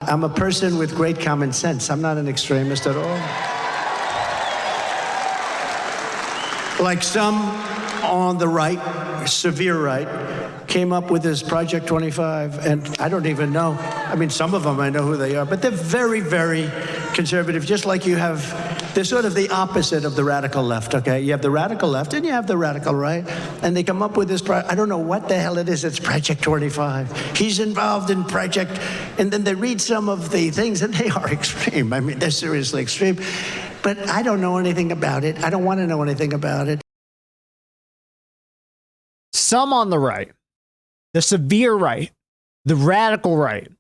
I'm a person with great common sense. I'm not an extremist at all. Like some on the right, severe right, came up with this Project 25, and I don't even know. I mean, some of them I know who they are, but they're very, very conservative, just like you have. They're sort of the opposite of the radical left, okay? You have the radical left and you have the radical right, and they come up with this, I don't know what the hell it is, it's Project 25. He's involved in Project, and then they read some of the things, and they are extreme. I mean, they're seriously extreme. But I don't know anything about it. I don't want to know anything about it. Some on the right, the severe right, the radical right.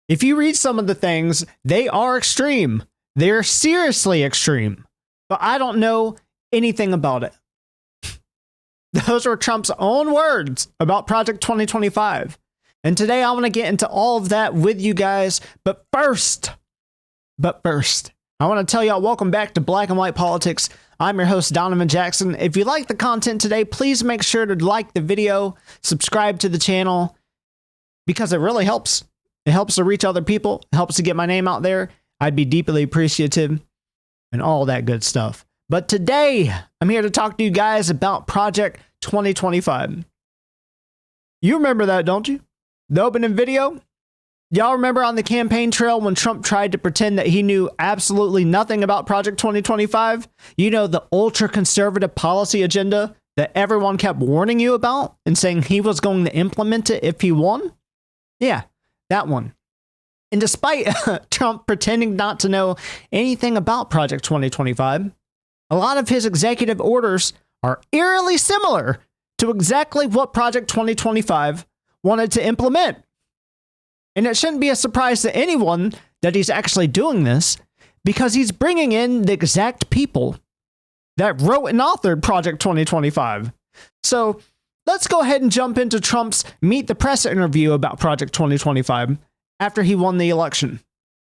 If you read some of the things, they are extreme. They're seriously extreme. But I don't know anything about it. Those were Trump's own words about Project 2025. And today I want to get into all of that with you guys. But first, I want to tell y'all, welcome back to Black and White Politics. I'm your host, Donovan Jackson. If you like the content today, please make sure to like the video, subscribe to the channel, because it really helps. It helps to reach other people. It helps to get my name out there. I'd be deeply appreciative and all that good stuff. But today, I'm here to talk to you guys about Project 2025. You remember that, don't you? The opening video? Y'all remember on the campaign trail when Trump tried to pretend that he knew absolutely nothing about Project 2025? You know, the ultra-conservative policy agenda that everyone kept warning you about and saying he was going to implement it if he won? Yeah, that one. And despite Trump pretending not to know anything about Project 2025, a lot of his executive orders are eerily similar to exactly what Project 2025 wanted to implement. And it shouldn't be a surprise to anyone that he's actually doing this, because he's bringing in the exact people that wrote and authored Project 2025. So let's go ahead and jump into Trump's Meet the Press interview about Project 2025 after he won the election.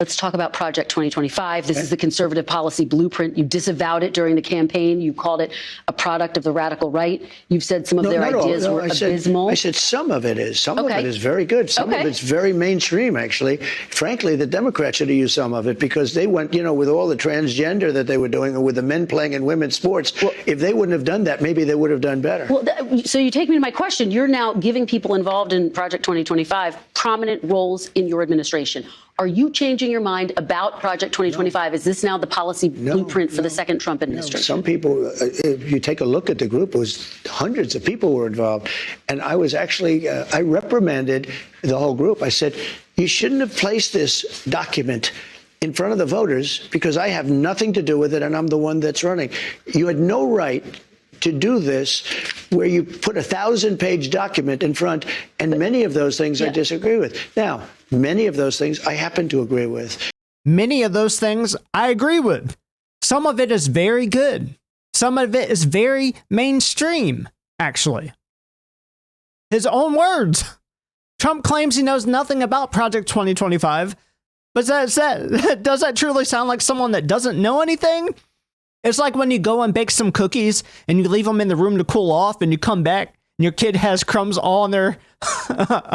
Let's talk about Project 2025. This is the conservative policy blueprint. You disavowed it during the campaign. You called it a product of the radical right. You've said some of their ideas were abysmal. I said some of it is. Some of it is very good. Some of it's very mainstream, actually. Frankly, the Democrats should have used some of it, because they went, with all the transgender that they were doing, or with the men playing in women's sports. Well, if they wouldn't have done that, maybe they would have done better. Well, so you take me to my question. You're now giving people involved in Project 2025 prominent roles in your administration. Are you changing your mind about Project 2025? No. Is this now the policy blueprint for the second Trump administration? Some people, if you take a look at the group, it was hundreds of people were involved. And I was actually, I reprimanded the whole group. I said, you shouldn't have placed this document in front of the voters, because I have nothing to do with it, and I'm the one that's running. You had no right to do this, where you put a 1,000-page document in front, and many of those things I disagree with. Now, many of those things I happen to agree with. Many of those things I agree with. Some of it is very good. Some of it is very mainstream, actually. His own words. Trump claims he knows nothing about Project 2025, but does that truly sound like someone that doesn't know anything? It's like when you go and bake some cookies and you leave them in the room to cool off, and you come back and your kid has crumbs all in their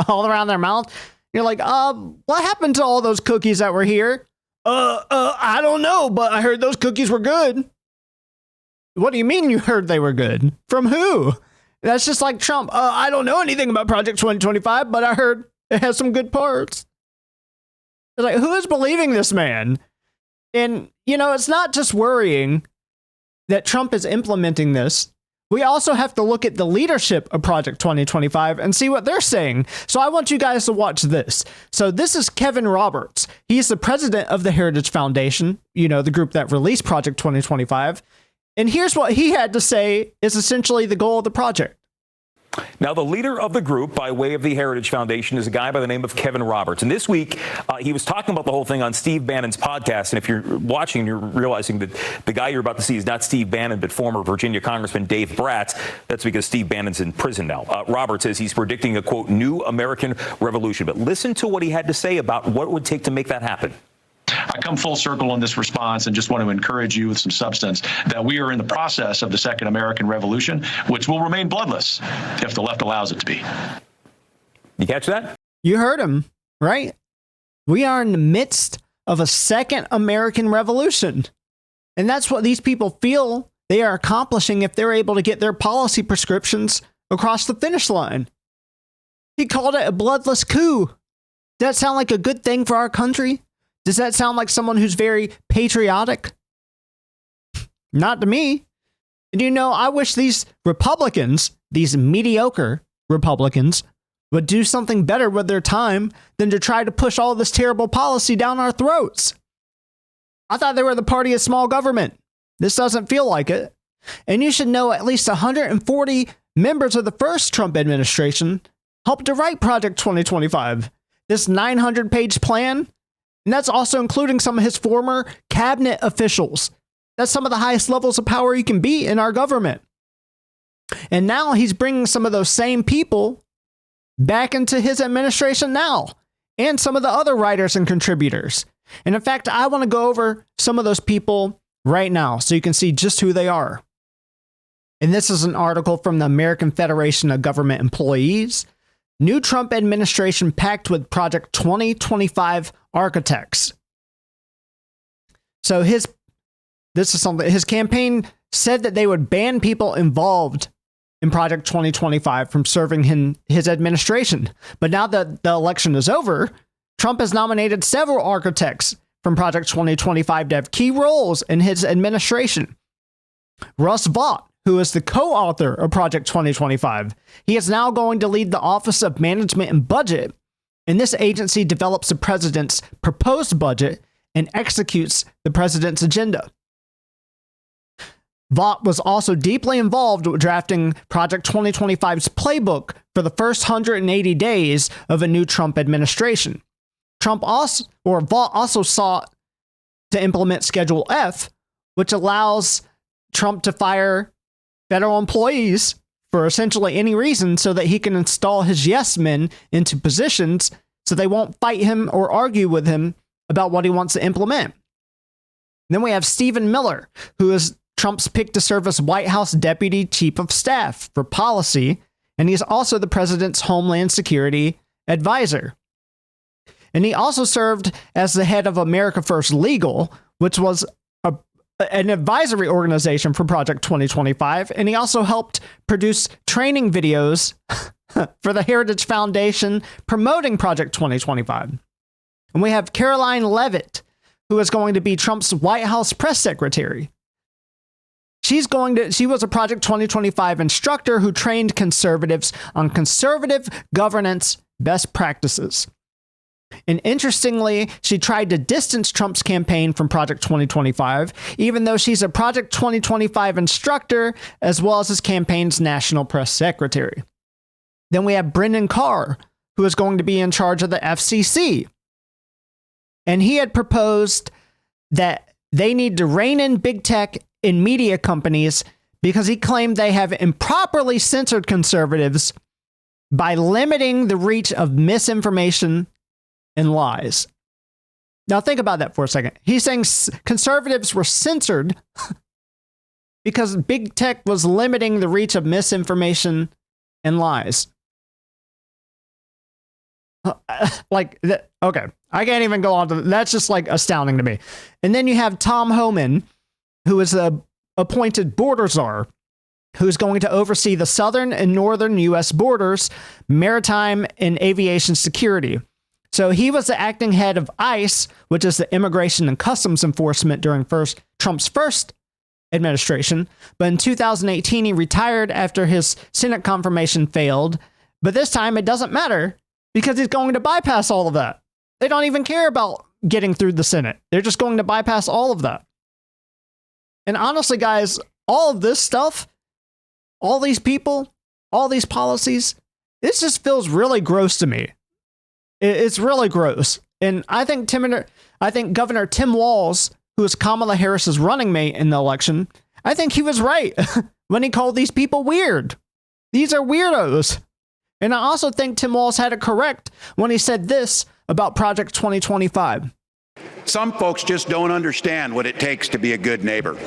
all around their mouth. You're like, what happened to all those cookies that were here? I don't know, but I heard those cookies were good. What do you mean you heard they were good? From who? That's just like Trump. I don't know anything about Project 2025, but I heard it has some good parts. It's like, who is believing this man? And, it's not just worrying that Trump is implementing this. We also have to look at the leadership of Project 2025 and see what they're saying. So I want you guys to watch this. So this is Kevin Roberts. He's the president of the Heritage Foundation, the group that released Project 2025. And here's what he had to say is essentially the goal of the project. Now, the leader of the group, by way of the Heritage Foundation, is a guy by the name of Kevin Roberts. And this week, he was talking about the whole thing on Steve Bannon's podcast. And if you're watching, you're realizing that the guy you're about to see is not Steve Bannon, but former Virginia Congressman Dave Bratz. That's because Steve Bannon's in prison now. Roberts says he's predicting a, quote, new American revolution. But listen to what he had to say about what it would take to make that happen. I come full circle in this response and just want to encourage you with some substance that we are in the process of the second American Revolution, which will remain bloodless if the left allows it to be. You catch that? You heard him, right? We are in the midst of a second American Revolution. And that's what these people feel they are accomplishing if they're able to get their policy prescriptions across the finish line. He called it a bloodless coup. Does that sound like a good thing for our country? Does that sound like someone who's very patriotic? Not to me. And you know, I wish these Republicans, these mediocre Republicans, would do something better with their time than to try to push all this terrible policy down our throats. I thought they were the party of small government. This doesn't feel like it. And you should know at least 140 members of the first Trump administration helped to write Project 2025, this 900-page plan. And that's also including some of his former cabinet officials. That's some of the highest levels of power you can be in our government. And now he's bringing some of those same people back into his administration now, and some of the other writers and contributors. And in fact, I want to go over some of those people right now so you can see just who they are. And this is an article from the American Federation of Government Employees. New Trump administration packed with Project 2025 architects. So his campaign said that they would ban people involved in Project 2025 from serving in his administration. But now that the election is over, Trump has nominated several architects from Project 2025 to have key roles in his administration. Russ Vought, who is the co-author of Project 2025, he is now going to lead the Office of Management and Budget, and this agency develops the president's proposed budget and executes the president's agenda. Vought was also deeply involved with drafting Project 2025's playbook for the first 180 days of a new Trump administration. Vought also sought to implement Schedule F, which allows Trump to fire federal employees for essentially any reason so that he can install his yes men into positions so they won't fight him or argue with him about what he wants to implement. Then we have Stephen Miller, who is Trump's pick to serve as White House Deputy Chief of Staff for Policy, and he's also the president's Homeland Security advisor. And he also served as the head of America First Legal, which was an advisory organization for Project 2025, and he also helped produce training videos for the Heritage Foundation promoting Project 2025. And we have Caroline Leavitt, who is going to be Trump's White House press secretary. She was a Project 2025 instructor who trained conservatives on conservative governance best practices. And interestingly, she tried to distance Trump's campaign from Project 2025, even though she's a Project 2025 instructor as well as his campaign's national press secretary. Then we have Brendan Carr, who is going to be in charge of the FCC. And he had proposed that they need to rein in big tech in media companies because he claimed they have improperly censored conservatives by limiting the reach of misinformation and lies. Now think about that for a second. He's saying conservatives were censored because big tech was limiting the reach of misinformation and lies. Okay, I can't even go on to that. That's just like astounding to me. And then you have Tom Homan, who is the appointed border czar, who's going to oversee the southern and northern U.S. borders, maritime and aviation security. So he was the acting head of ICE, which is the Immigration and Customs Enforcement during Trump's first administration. But in 2018, he retired after his Senate confirmation failed. But this time it doesn't matter because he's going to bypass all of that. They don't even care about getting through the Senate. They're just going to bypass all of that. And honestly, guys, all of this stuff, all these people, all these policies, this just feels really gross to me. It's really gross. And I think Governor Tim Walz, who is Kamala Harris's running mate in the election, I think he was right when he called these people weird. These are weirdos. And I also think Tim Walz had it correct when he said this about Project 2025. Some folks just don't understand what it takes to be a good neighbor.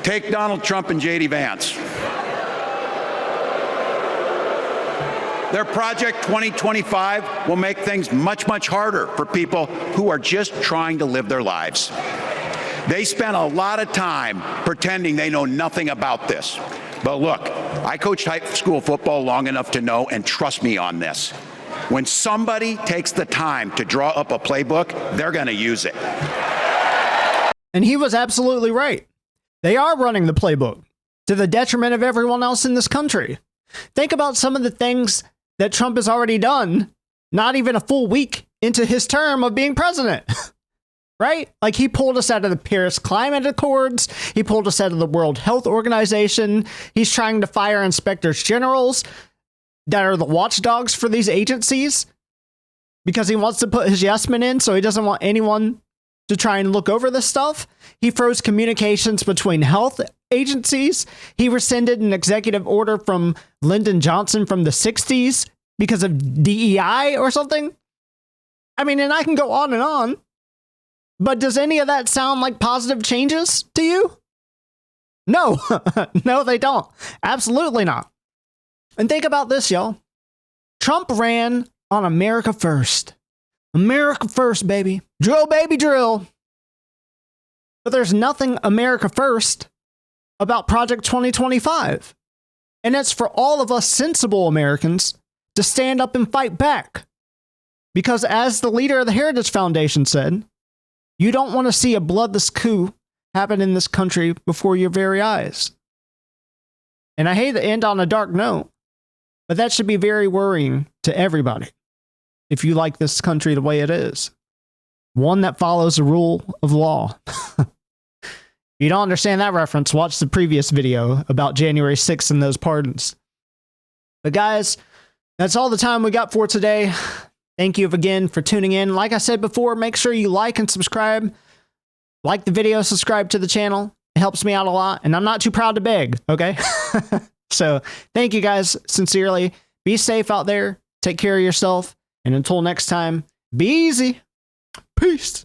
Take Donald Trump and J.D. Vance. Their Project 2025 will make things much, much harder for people who are just trying to live their lives. They spent a lot of time pretending they know nothing about this. But look, I coached high school football long enough to know, and trust me on this, when somebody takes the time to draw up a playbook, they're going to use it. And he was absolutely right. They are running the playbook to the detriment of everyone else in this country. Think about some of the things that Trump has already done, not even a full week into his term of being president. Right? Like, he pulled us out of the Paris Climate Accords. He pulled us out of the World Health Organization. He's trying to fire inspectors generals that are the watchdogs for these agencies because he wants to put his yes men in, so he doesn't want anyone to try and look over this stuff. He froze communications between health agencies. He rescinded an executive order from Lyndon Johnson from the 60s because of DEI or something. I mean, and I can go on and on. But does any of that sound like positive changes to you? No. No, they don't. Absolutely not. And think about this, y'all. Trump ran on America First. America First, baby. Drill, baby, drill. But there's nothing America First about Project 2025. And it's for all of us sensible Americans to stand up and fight back. Because as the leader of the Heritage Foundation said, you don't want to see a bloodless coup happen in this country before your very eyes. And I hate to end on a dark note, but that should be very worrying to everybody if you like this country the way it is. One that follows the rule of law. If you don't understand that reference, watch the previous video about January 6th and those pardons. But guys, that's all the time we got for today. Thank you again for tuning in. Like I said before, make sure you like and subscribe. Like the video, subscribe to the channel. It helps me out a lot, and I'm not too proud to beg, okay? So thank you guys sincerely. Be safe out there. Take care of yourself. And until next time, be easy. Peace.